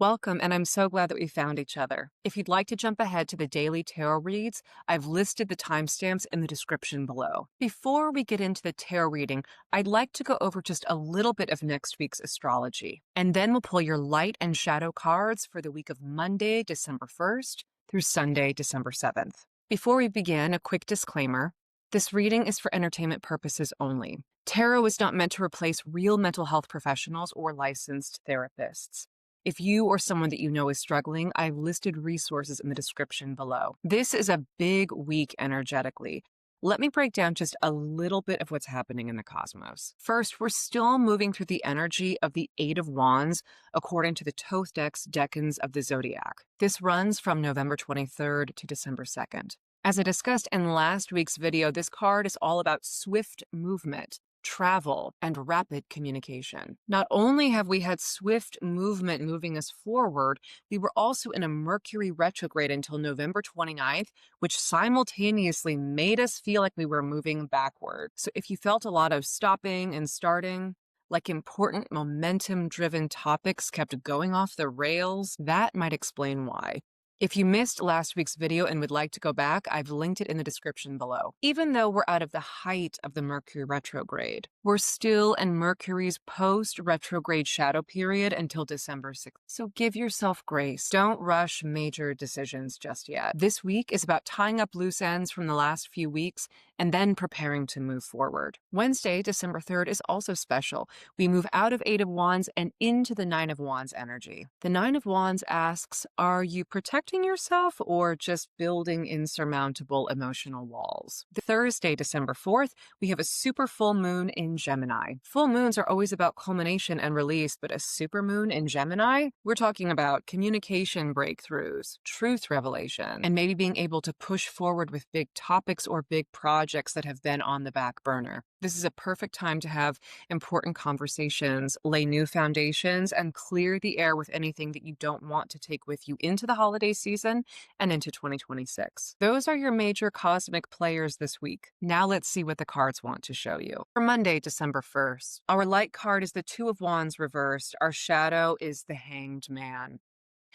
Welcome, and I'm so glad that we found each other. If you'd like to jump ahead to the daily tarot reads, I've listed the timestamps in the description below. Before we get into the tarot reading, I'd like to go over just a little bit of next week's astrology, and then we'll pull your light and shadow cards for the week of Monday, December 1st through Sunday, December 7th. Before we begin, a quick disclaimer. This reading is for entertainment purposes only. Tarot is not meant to replace real mental health professionals or licensed therapists. If you or someone that you know is struggling, I've listed resources in the description below. This is a big week energetically. Let me break down just a little bit of what's happening in the cosmos. First, we're still moving through the energy of the Eight of Wands according to the Thoth Decans of the Zodiac. This runs from November 23rd to December 2nd. As I discussed in last week's video, this card is all about swift movement, travel, and rapid communication. Not only have we had swift movement moving us forward, we were also in a Mercury retrograde until November 29th, which simultaneously made us feel like we were moving backward. So if you felt a lot of stopping and starting, like important momentum-driven topics kept going off the rails, that might explain why. If you missed last week's video and would like to go back, I've linked it in the description below. Even though we're out of the height of the Mercury retrograde, we're still in Mercury's post-retrograde shadow period until December 6th. So give yourself grace. Don't rush major decisions just yet. This week is about tying up loose ends from the last few weeks and then preparing to move forward. Wednesday, December 3rd is also special. We move out of Eight of Wands and into the Nine of Wands energy. The Nine of Wands asks, are you protecting yourself or just building insurmountable emotional walls? Thursday, December 4th, we have a super full moon in Gemini. Full moons are always about culmination and release, but a super moon in Gemini, we're talking about communication breakthroughs, truth revelation, and maybe being able to push forward with big topics or big projects that have been on the back burner. This is a perfect time to have important conversations, lay new foundations, and clear the air with anything that you don't want to take with you into the holiday season and into 2026. Those are your major cosmic players this week. Now let's see what the cards want to show you. For Monday, December 1st, our light card is the Two of Wands reversed. Our shadow is the Hanged Man.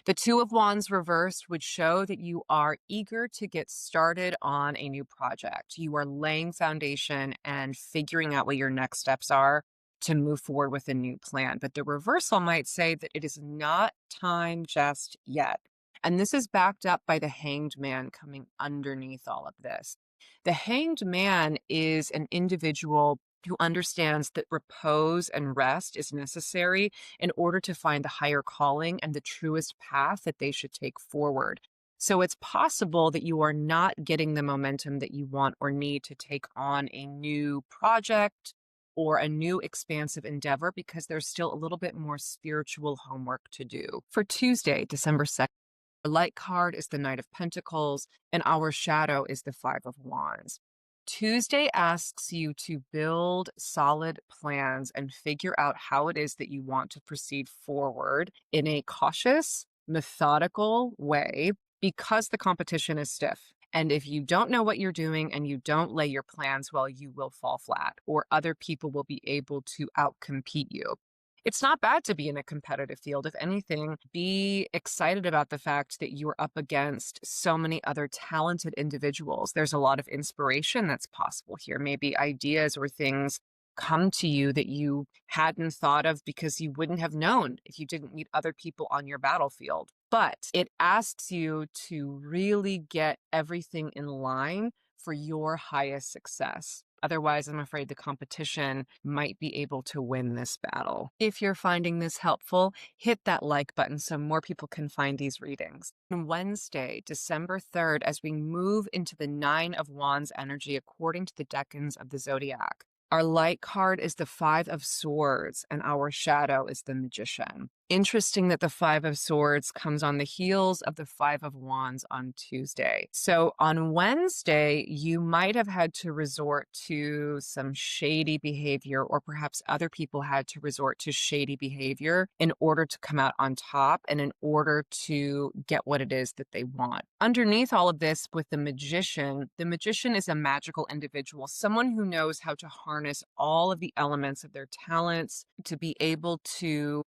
The Two of Wands reversed would show that you are eager to get started on a new project. You are laying foundation and figuring out what your next steps are to move forward with a new plan. But the reversal might say that it is not time just yet. And this is backed up by the Hanged Man coming underneath all of this. The Hanged Man is an individual who understands that repose and rest is necessary in order to find the higher calling and the truest path that they should take forward. So it's possible that you are not getting the momentum that you want or need to take on a new project or a new expansive endeavor because there's still a little bit more spiritual homework to do. For Tuesday, December 2nd, our light card is the Knight of Pentacles, and our shadow is the Five of Wands. Tuesday asks you to build solid plans and figure out how it is that you want to proceed forward in a cautious, methodical way because the competition is stiff. And if you don't know what you're doing and you don't lay your plans well, you will fall flat or other people will be able to outcompete you. It's not bad to be in a competitive field. If anything, be excited about the fact that you're up against so many other talented individuals. There's a lot of inspiration that's possible here. Maybe ideas or things come to you that you hadn't thought of because you wouldn't have known if you didn't meet other people on your battlefield. But it asks you to really get everything in line for your highest success. Otherwise, I'm afraid the competition might be able to win this battle. If you're finding this helpful, hit that like button so more people can find these readings. On Wednesday, December 3rd, as we move into the Nine of Wands energy according to the Decans of the Zodiac, our light card is the Five of Swords, and our shadow is the Magician. Interesting that the Five of Swords comes on the heels of the Five of Wands on Tuesday. So on Wednesday, you might have had to resort to some shady behavior, or perhaps other people had to resort to shady behavior in order to come out on top and in order to get what it is that they want. Underneath all of this with the Magician is a magical individual, someone who knows how to harness all of the elements of their talents to be able to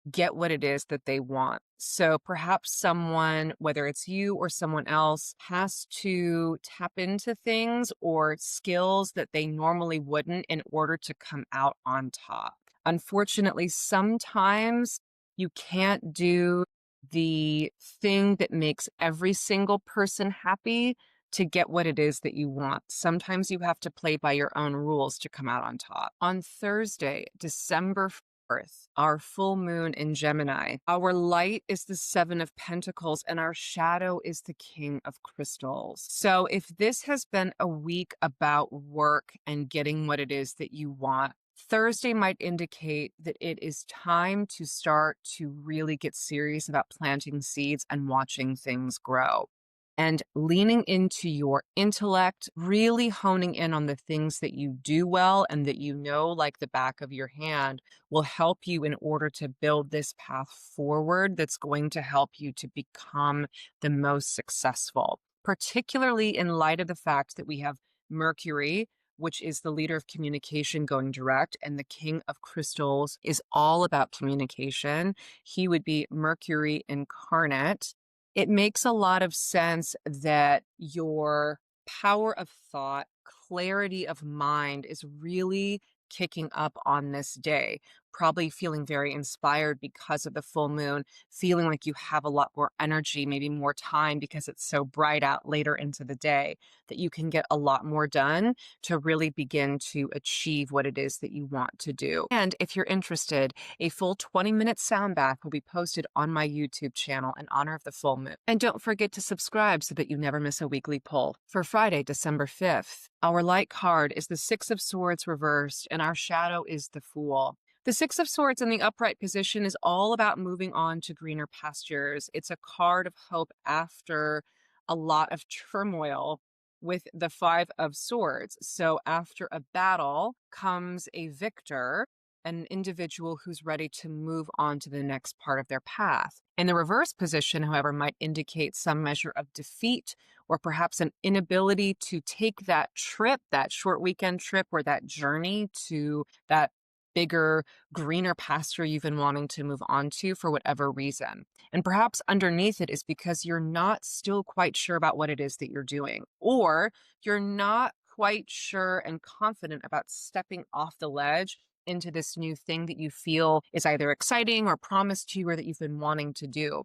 get what it is that they want. So perhaps someone, whether it's you or someone else, has to tap into things or skills that they normally wouldn't in order to come out on top. Unfortunately, sometimes you can't do the thing that makes every single person happy to get what it is that you want. Sometimes you have to play by your own rules to come out on top. On Thursday, December 4th, our full moon in Gemini, our light is the Seven of Pentacles and our shadow is the King of Crystals. So if this has been a week about work and getting what it is that you want, Thursday might indicate that it is time to start to really get serious about planting seeds and watching things grow and leaning into your intellect, really honing in on the things that you do well and that you know like the back of your hand will help you in order to build this path forward that's going to help you to become the most successful, particularly in light of the fact that we have Mercury, which is the leader of communication, going direct, and the King of Crystals is all about communication. He would be Mercury incarnate. It makes a lot of sense that your power of thought, clarity of mind is really kicking up on this day. Probably feeling very inspired because of the full moon, feeling like you have a lot more energy, maybe more time because it's so bright out later into the day, that you can get a lot more done to really begin to achieve what it is that you want to do. And if you're interested, a full 20-minute sound bath will be posted on my YouTube channel in honor of the full moon. And don't forget to subscribe so that you never miss a weekly pull. For Friday, December 5th, our light card is the Six of Swords reversed, and our shadow is the Fool. The Six of Swords in the upright position is all about moving on to greener pastures. It's a card of hope after a lot of turmoil with the Five of Swords. So after a battle comes a victor, an individual who's ready to move on to the next part of their path. And the reverse position, however, might indicate some measure of defeat or perhaps an inability to take that trip, that short weekend trip or that journey to that bigger, greener pasture you've been wanting to move on to for whatever reason. And perhaps underneath it is because you're not still quite sure about what it is that you're doing, or you're not quite sure and confident about stepping off the ledge into this new thing that you feel is either exciting or promised to you or that you've been wanting to do.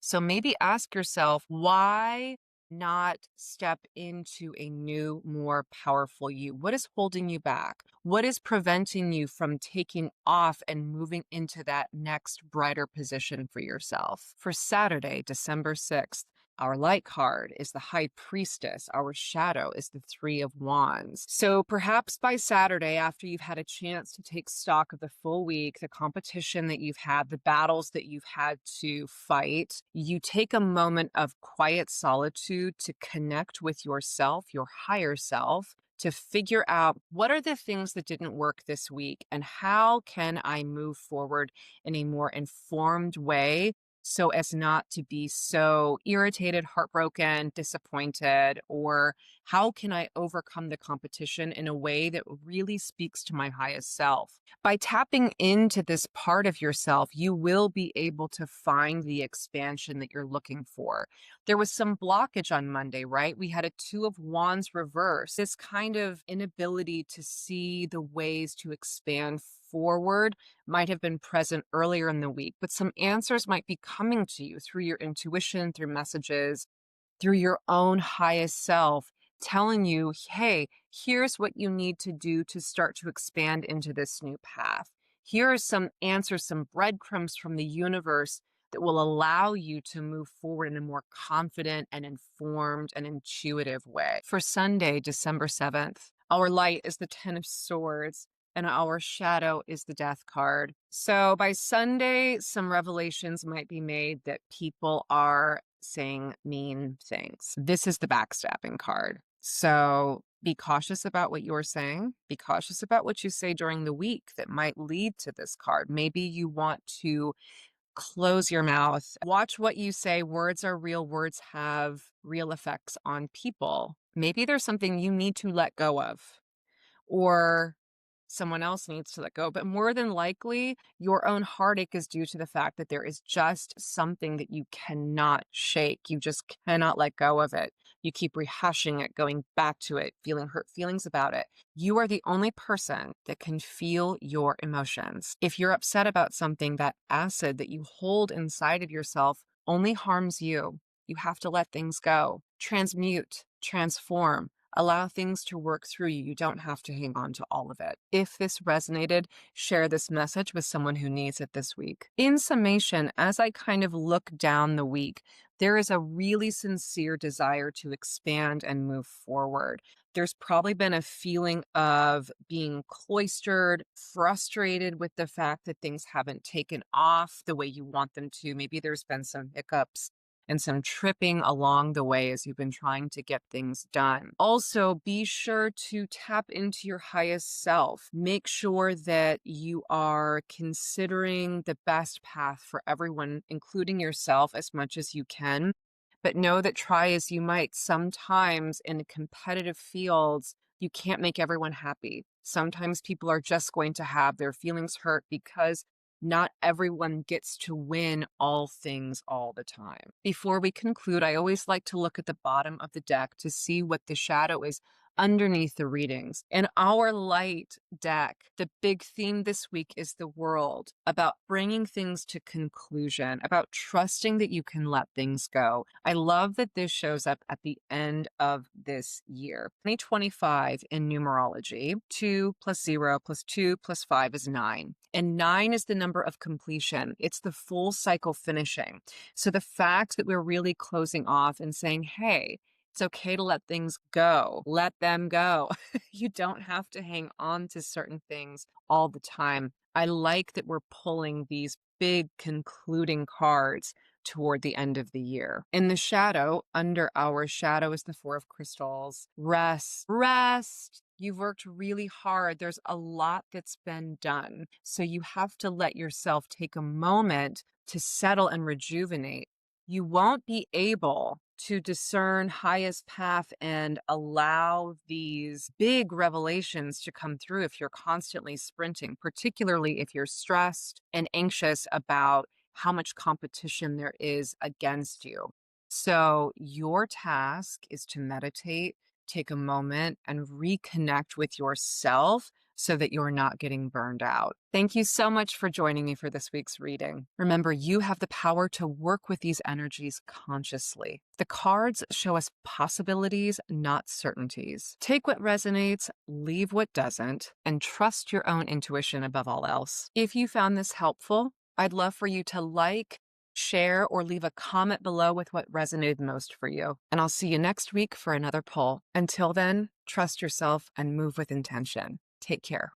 So maybe ask yourself, why not step into a new, more powerful you? What is holding you back? What is preventing you from taking off and moving into that next brighter position for yourself? For Saturday, December 6th, our light card is the High Priestess. Our shadow is the Three of Wands. So perhaps by Saturday, after you've had a chance to take stock of the full week, the competition that you've had, the battles that you've had to fight, you take a moment of quiet solitude to connect with yourself, your higher self, to figure out what are the things that didn't work this week and how can I move forward in a more informed way so as not to be so irritated, heartbroken, disappointed, or how can I overcome the competition in a way that really speaks to my highest self? By tapping into this part of yourself, you will be able to find the expansion that you're looking for. There was some blockage on Monday, right? We had a Two of Wands reverse, this kind of inability to see the ways to expand forward might have been present earlier in the week, but some answers might be coming to you through your intuition, through messages, through your own highest self, telling you, hey, here's what you need to do to start to expand into this new path. Here are some answers, some breadcrumbs from the universe that will allow you to move forward in a more confident and informed and intuitive way. For Sunday, December 7th, our light is the Ten of Swords and our shadow is the Death card. So by Sunday, some revelations might be made that people are saying mean things. This is the backstabbing card. So be cautious about what you're saying. Be cautious about what you say during the week that might lead to this card. Maybe you want to close your mouth. Watch what you say. Words are real. Words have real effects on people. Maybe there's something you need to let go of, or someone else needs to let go. But more than likely, your own heartache is due to the fact that there is just something that you cannot shake. You just cannot let go of it. You keep rehashing it, going back to it, feeling hurt feelings about it. You are the only person that can feel your emotions. If you're upset about something, that acid that you hold inside of yourself only harms you. You have to let things go, transmute, transform, allow things to work through you. You don't have to hang on to all of it. If this resonated, share this message with someone who needs it this week. In summation, as I kind of look down the week, there is a really sincere desire to expand and move forward. There's probably been a feeling of being cloistered, frustrated with the fact that things haven't taken off the way you want them to. Maybe there's been some hiccups and some tripping along the way as you've been trying to get things done. Also, be sure to tap into your highest self. Make sure that you are considering the best path for everyone, including yourself, as much as you can. But know that try as you might, sometimes in competitive fields, you can't make everyone happy. Sometimes people are just going to have their feelings hurt because not everyone gets to win all things all the time. Before we conclude, I always like to look at the bottom of the deck to see what the shadow is underneath the readings. In our light deck, the big theme this week is the world, about bringing things to conclusion, about trusting that you can let things go. I love that this shows up at the end of this year. 2025 in numerology, 2 plus 0 plus 2 plus 5 is 9. And 9 is the number of completion. It's the full cycle finishing. So the fact that we're really closing off and saying, hey, it's okay to let things go. Let them go. You don't have to hang on to certain things all the time. I like that we're pulling these big concluding cards toward the end of the year. In the shadow, under our shadow, is the Four of Crystals. Rest. Rest. You've worked really hard. There's a lot that's been done. So you have to let yourself take a moment to settle and rejuvenate. You won't be able to discern highest path and allow these big revelations to come through if you're constantly sprinting, particularly if you're stressed and anxious about how much competition there is against you. So your task is to meditate, take a moment, and reconnect with yourself so that you're not getting burned out. Thank you so much for joining me for this week's reading. Remember, you have the power to work with these energies consciously. The cards show us possibilities, not certainties. Take what resonates, leave what doesn't, and trust your own intuition above all else. If you found this helpful, I'd love for you to like, share, or leave a comment below with what resonated most for you. And I'll see you next week for another pull. Until then, trust yourself and move with intention. Take care.